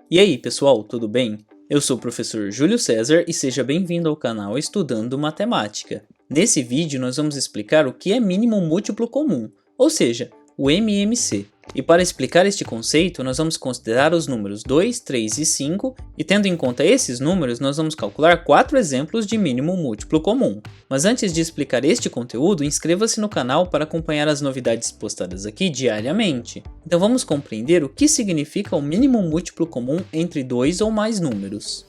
E aí, pessoal, tudo bem? Eu sou o professor Júlio César e seja bem-vindo ao canal Estudando Matemática. Nesse vídeo nós vamos explicar o que é mínimo múltiplo comum, ou seja, o MMC. E para explicar este conceito, nós vamos considerar os números 2, 3 e 5, e tendo em conta esses números, nós vamos calcular 4 exemplos de mínimo múltiplo comum. Mas antes de explicar este conteúdo, inscreva-se no canal para acompanhar as novidades postadas aqui diariamente. Então vamos compreender o que significa o mínimo múltiplo comum entre dois ou mais números.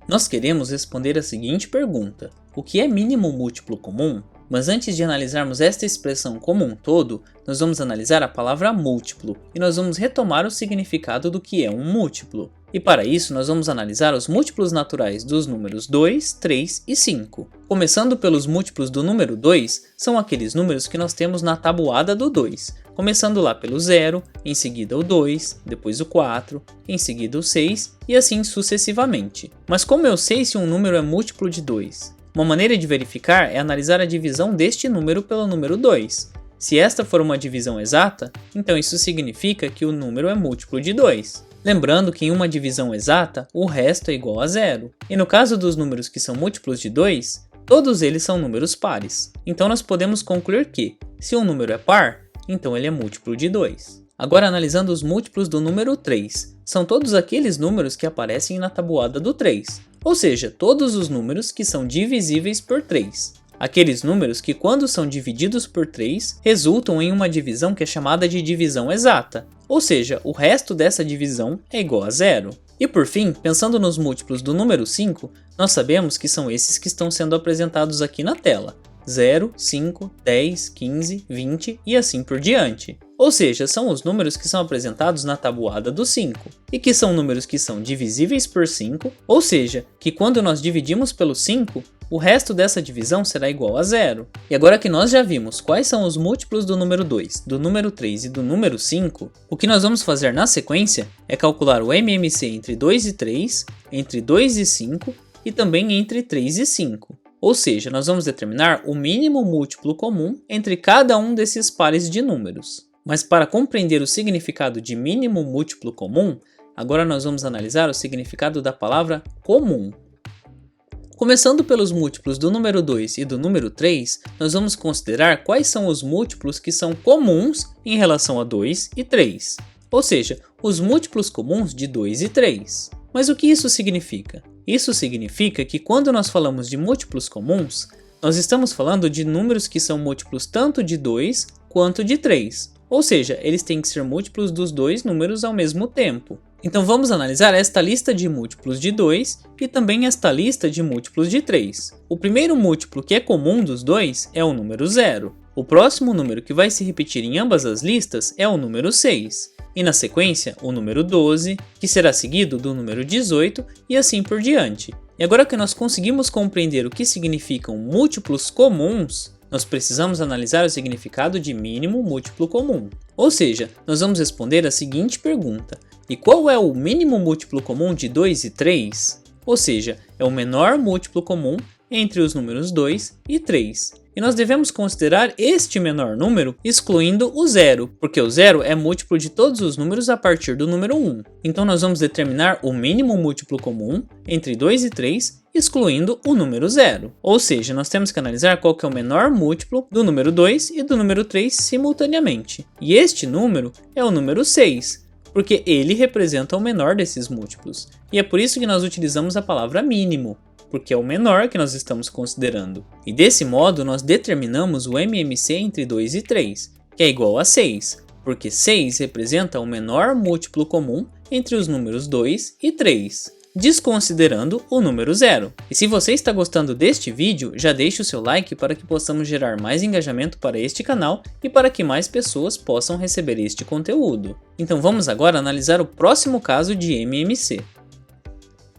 Nós queremos responder a seguinte pergunta: o que é mínimo múltiplo comum? Mas antes de analisarmos esta expressão como um todo, nós vamos analisar a palavra múltiplo e nós vamos retomar o significado do que é um múltiplo. E para isso nós vamos analisar os múltiplos naturais dos números 2, 3 e 5. Começando pelos múltiplos do número 2, são aqueles números que nós temos na tabuada do 2. Começando lá pelo 0, em seguida o 2, depois o 4, em seguida o 6 e assim sucessivamente. Mas como eu sei se um número é múltiplo de 2? Uma maneira de verificar é analisar a divisão deste número pelo número 2. Se esta for uma divisão exata, então isso significa que o número é múltiplo de 2. Lembrando que em uma divisão exata, o resto é igual a 0. E no caso dos números que são múltiplos de 2, todos eles são números pares. Então nós podemos concluir que, se um número é par, então ele é múltiplo de 2. Agora analisando os múltiplos do número 3, são todos aqueles números que aparecem na tabuada do 3. Ou seja, todos os números que são divisíveis por 3. Aqueles números que, quando são divididos por 3, resultam em uma divisão que é chamada de divisão exata. Ou seja, o resto dessa divisão é igual a 0. E por fim, pensando nos múltiplos do número 5, nós sabemos que são esses que estão sendo apresentados aqui na tela. 0, 5, 10, 15, 20 e assim por diante. Ou seja, são os números que são apresentados na tabuada do 5, e que são números que são divisíveis por 5, ou seja, que quando nós dividimos pelo 5, o resto dessa divisão será igual a 0. E agora que nós já vimos quais são os múltiplos do número 2, do número 3 e do número 5, o que nós vamos fazer na sequência é calcular o MMC entre 2 e 3, entre 2 e 5 e também entre 3 e 5. Ou seja, nós vamos determinar o mínimo múltiplo comum entre cada um desses pares de números. Mas para compreender o significado de mínimo múltiplo comum, agora nós vamos analisar o significado da palavra comum. Começando pelos múltiplos do número 2 e do número 3, nós vamos considerar quais são os múltiplos que são comuns em relação a 2 e 3. Ou seja, os múltiplos comuns de 2 e 3. Mas o que isso significa? Isso significa que quando nós falamos de múltiplos comuns, nós estamos falando de números que são múltiplos tanto de 2 quanto de 3. Ou seja, eles têm que ser múltiplos dos dois números ao mesmo tempo. Então vamos analisar esta lista de múltiplos de 2 e também esta lista de múltiplos de 3. O primeiro múltiplo que é comum dos dois é o número 0. O próximo número que vai se repetir em ambas as listas é o número 6. E na sequência, o número 12, que será seguido do número 18 e assim por diante. E agora que nós conseguimos compreender o que significam múltiplos comuns, nós precisamos analisar o significado de mínimo múltiplo comum. Ou seja, nós vamos responder a seguinte pergunta: e qual é o mínimo múltiplo comum de 2 e 3? Ou seja, é o menor múltiplo comum entre os números 2 e 3. E nós devemos considerar este menor número excluindo o 0, porque o 0 é múltiplo de todos os números a partir do número 1. Então nós vamos determinar o mínimo múltiplo comum entre 2 e 3, excluindo o número 0. Ou seja, nós temos que analisar qual que é o menor múltiplo do número 2 e do número 3 simultaneamente. E este número é o número 6, porque ele representa o menor desses múltiplos. E é por isso que nós utilizamos a palavra mínimo, porque é o menor que nós estamos considerando. E desse modo nós determinamos o MMC entre 2 e 3, que é igual a 6, porque 6 representa o menor múltiplo comum entre os números 2 e 3, desconsiderando o número 0. E se você está gostando deste vídeo, já deixe o seu like para que possamos gerar mais engajamento para este canal e para que mais pessoas possam receber este conteúdo. Então vamos agora analisar o próximo caso de MMC.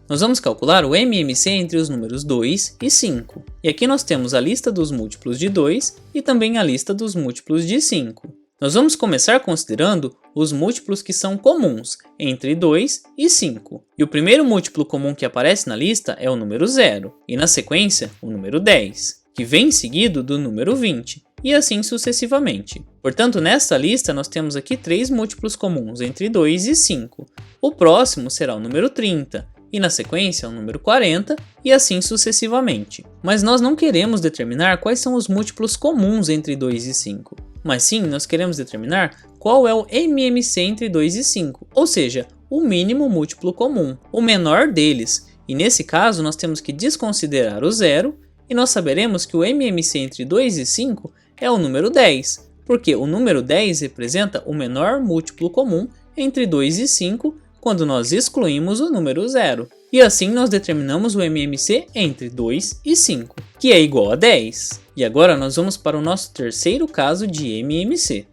Nós vamos calcular o MMC entre os números 2 e 5. E aqui nós temos a lista dos múltiplos de 2 e também a lista dos múltiplos de 5. Nós vamos começar considerando os múltiplos que são comuns entre 2 e 5. E o primeiro múltiplo comum que aparece na lista é o número 0, e na sequência o número 10, que vem seguido do número 20, e assim sucessivamente. Portanto, nesta lista nós temos aqui 3 múltiplos comuns entre 2 e 5. O próximo será o número 30, e na sequência o número 40, e assim sucessivamente. Mas nós não queremos determinar quais são os múltiplos comuns entre 2 e 5, mas sim nós queremos determinar qual é o MMC entre 2 e 5, ou seja, o mínimo múltiplo comum, o menor deles, e nesse caso nós temos que desconsiderar o zero, e nós saberemos que o MMC entre 2 e 5 é o número 10, porque o número 10 representa o menor múltiplo comum entre 2 e 5 quando nós excluímos o número 0. E assim nós determinamos o MMC entre 2 e 5, que é igual a 10. E agora nós vamos para o nosso terceiro caso de MMC.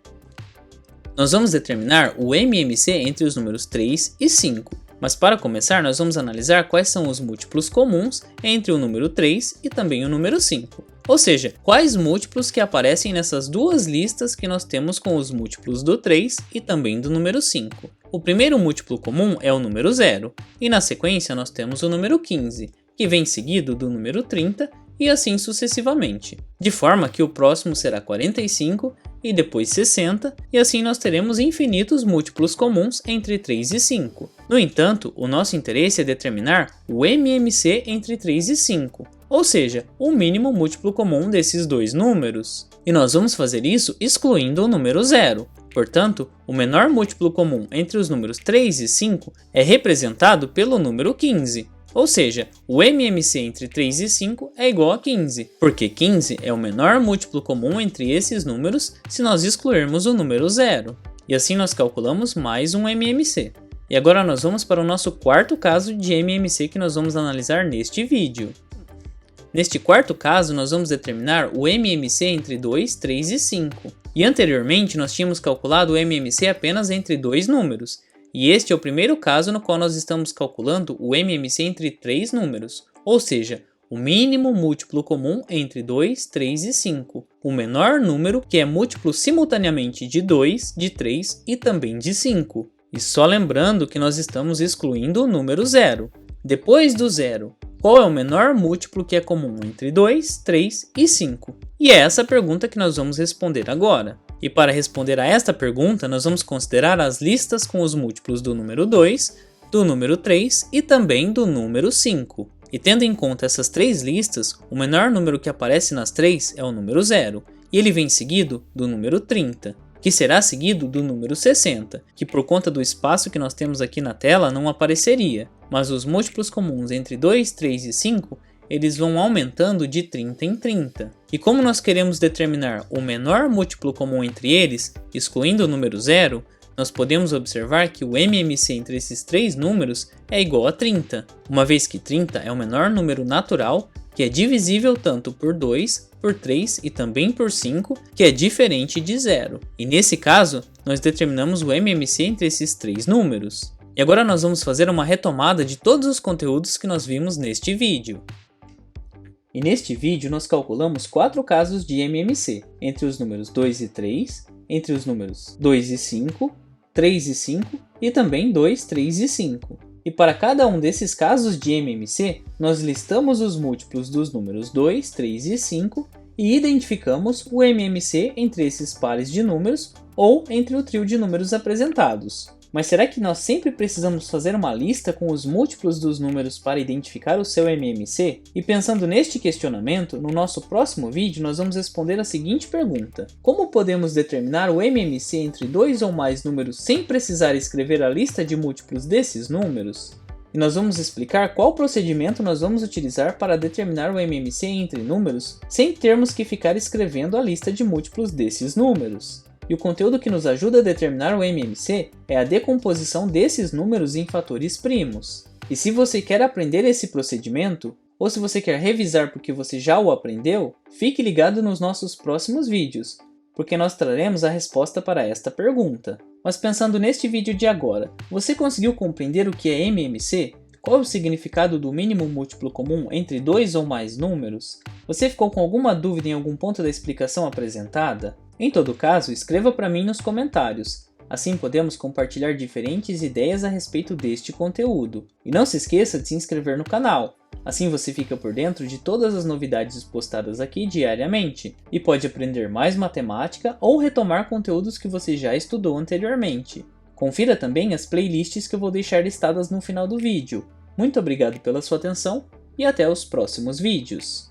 Nós vamos determinar o MMC entre os números 3 e 5. Mas para começar, nós vamos analisar quais são os múltiplos comuns entre o número 3 e também o número 5. Ou seja, quais múltiplos que aparecem nessas duas listas que nós temos com os múltiplos do 3 e também do número 5. O primeiro múltiplo comum é o número 0, e na sequência nós temos o número 15, que vem seguido do número 30 e assim sucessivamente. De forma que o próximo será 45 e depois 60, e assim nós teremos infinitos múltiplos comuns entre 3 e 5. No entanto, o nosso interesse é determinar o MMC entre 3 e 5, ou seja, o mínimo múltiplo comum desses dois números. E nós vamos fazer isso excluindo o número 0. Portanto, o menor múltiplo comum entre os números 3 e 5 é representado pelo número 15. Ou seja, o MMC entre 3 e 5 é igual a 15, porque 15 é o menor múltiplo comum entre esses números se nós excluirmos o número 0. E assim nós calculamos mais um MMC. E agora nós vamos para o nosso quarto caso de MMC que nós vamos analisar neste vídeo. Neste quarto caso, nós vamos determinar o MMC entre 2, 3 e 5. E anteriormente nós tínhamos calculado o MMC apenas entre dois números. E este é o primeiro caso no qual nós estamos calculando o MMC entre 3 números, ou seja, o mínimo múltiplo comum entre 2, 3 e 5, o menor número que é múltiplo simultaneamente de 2, de 3 e também de 5. E só lembrando que nós estamos excluindo o número 0. Depois do 0, qual é o menor múltiplo que é comum entre 2, 3 e 5? E é essa a pergunta que nós vamos responder agora. E para responder a esta pergunta, nós vamos considerar as listas com os múltiplos do número 2, do número 3 e também do número 5. E tendo em conta essas três listas, o menor número que aparece nas três é o número 0, e ele vem seguido do número 30, que será seguido do número 60, que por conta do espaço que nós temos aqui na tela não apareceria, mas os múltiplos comuns entre 2, 3 e 5 eles vão aumentando de 30 em 30. E como nós queremos determinar o menor múltiplo comum entre eles, excluindo o número 0, nós podemos observar que o MMC entre esses três números é igual a 30, uma vez que 30 é o menor número natural, que é divisível tanto por 2, por 3 e também por 5, que é diferente de 0. E nesse caso, nós determinamos o MMC entre esses três números. E agora nós vamos fazer uma retomada de todos os conteúdos que nós vimos neste vídeo. E neste vídeo nós calculamos 4 casos de MMC, entre os números 2 e 3, entre os números 2 e 5, 3 e 5 e também 2, 3 e 5. E para cada um desses casos de MMC, nós listamos os múltiplos dos números 2, 3 e 5 e identificamos o MMC entre esses pares de números ou entre o trio de números apresentados. Mas será que nós sempre precisamos fazer uma lista com os múltiplos dos números para identificar o seu MMC? E pensando neste questionamento, no nosso próximo vídeo nós vamos responder a seguinte pergunta: como podemos determinar o MMC entre dois ou mais números sem precisar escrever a lista de múltiplos desses números? E nós vamos explicar qual procedimento nós vamos utilizar para determinar o MMC entre números sem termos que ficar escrevendo a lista de múltiplos desses números. E o conteúdo que nos ajuda a determinar o MMC é a decomposição desses números em fatores primos. E se você quer aprender esse procedimento, ou se você quer revisar porque você já o aprendeu, fique ligado nos nossos próximos vídeos, porque nós traremos a resposta para esta pergunta. Mas pensando neste vídeo de agora, você conseguiu compreender o que é MMC? Qual é o significado do mínimo múltiplo comum entre dois ou mais números? Você ficou com alguma dúvida em algum ponto da explicação apresentada? Em todo caso, escreva para mim nos comentários. Assim podemos compartilhar diferentes ideias a respeito deste conteúdo. E não se esqueça de se inscrever no canal, Assim você fica por dentro de todas as novidades postadas aqui diariamente e pode aprender mais matemática ou retomar conteúdos que você já estudou anteriormente. Confira também as playlists que eu vou deixar listadas no final do vídeo. Muito obrigado pela sua atenção e até os próximos vídeos.